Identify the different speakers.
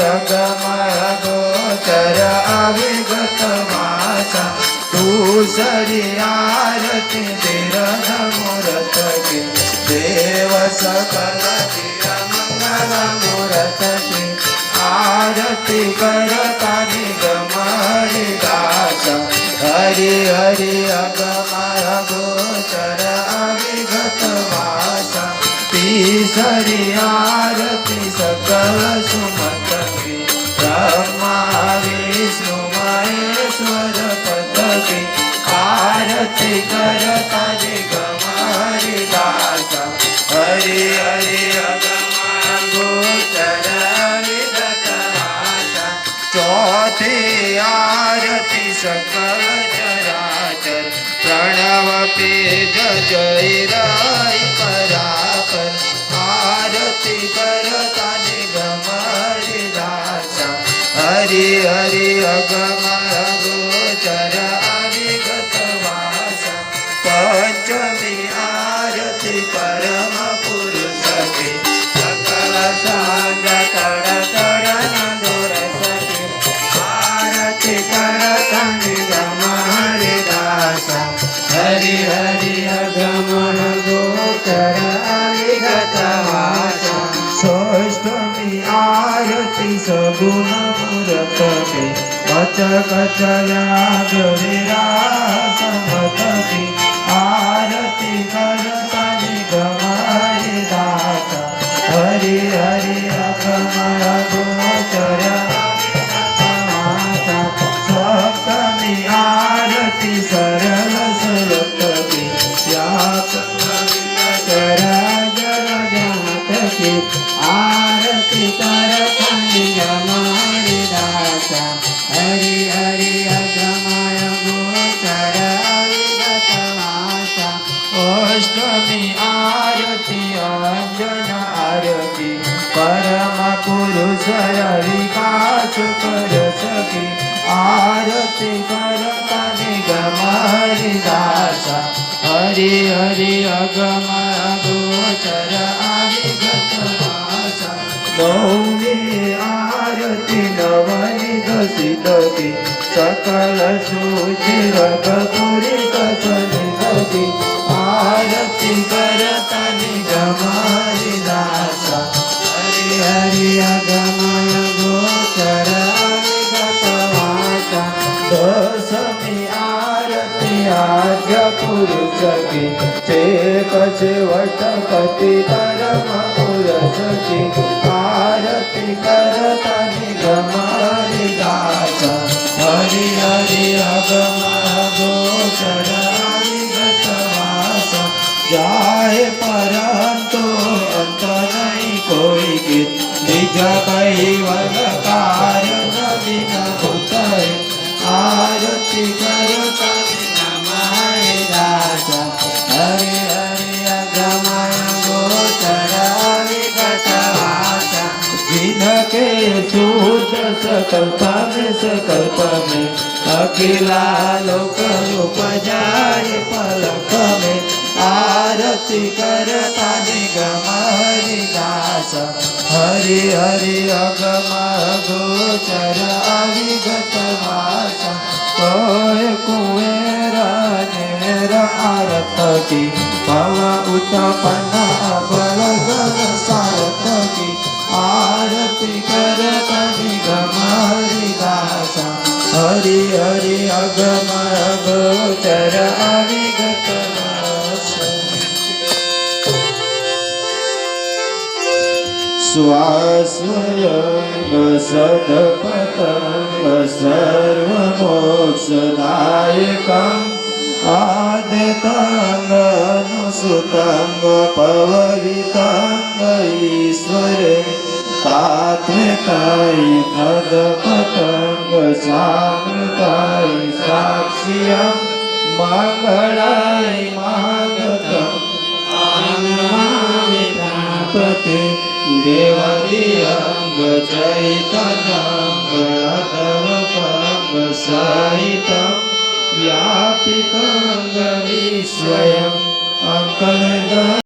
Speaker 1: अगमय गोचर अविगत वासा तू सरी आरती धीरज मूरत की देव सकल धीर मंगल मूरत की आरती करता निगम हरिदास हरि हरि अगमय गोचर अविगत वासा तीसरी आरती सकल सुमत की ब्रह्मा विष्णु महेश्वर पद की आरती करता निगम हरिदास हरि हरि अगमय गोचर अविगत वासा चौथी आरती सकल चराचर प्रणव पेज जय राय परापर आरती करता निगम हरिदासा हरि हरि अगमय गोचर अविगत वासा पंचमी आरती परम पुरुष की सकल सांग कड़ कड़न दोरस की आरती करता निगम हरिदासा हरि हरि अगमय गोचर अविगत वासा षष्ठमी आरती सगुण मूरत की कच कच याग विरास मत की आरती करता निगम हरिदासा हरि हरि अगमय गोचर अविगत वासा सप्तमी आरती सरल सुरत की की आरती करता निगम हरिदासा हरि हरि अगमय गोचर अविगत वासा अष्टमी आरती अंजन आरती परम पुरुष विकास कर सकी आरती करता निगम हरिदासा हरि हरि अगमय गोचर अविगत वासा नवमी आरती नवनिध सिद्ध की सकल सुचिर कपूरित सनिध की आरती करता निगम हरिदासा हरि हरि अगमय गोचर अविगत वासा दशमी आरती आद्य पुरुष की चेक वट पति परम पुरुष की आरती करता निगम हरिदासा हरि हरि अगमय गोचर अविगत वासा जाए परंतु अंत नहीं कोई की निज कैवल कार्य नवीन भूतय आरती करता निगम हरिदासा हरि हरि अगमय गोचर अविगत वासा जिनके शुद्ध सकल्प में अखिला लोक उपजाय पलक में आरती करता निगम हरिदासा हरि हरि अगमय गोचर अविगत वासा कोय कुएर नेर आरत की भव उत्पन्न बल गल सारत की आरती करता निगम हरिदासा हरि हरि अगमय गोचर अविगत वासा स्वास्वयं सदपतंग सर्वमोक्षदायकम् आदितंग पववितंग ईश्वरे तात्विकाय तदपतंग सामृताय साक्ष्यं मंगलाय महागतम् आनमामितापते देवदियंग चैतन्यंग अधवपंग सहितं व्यापितं विश्वयम् अंकलद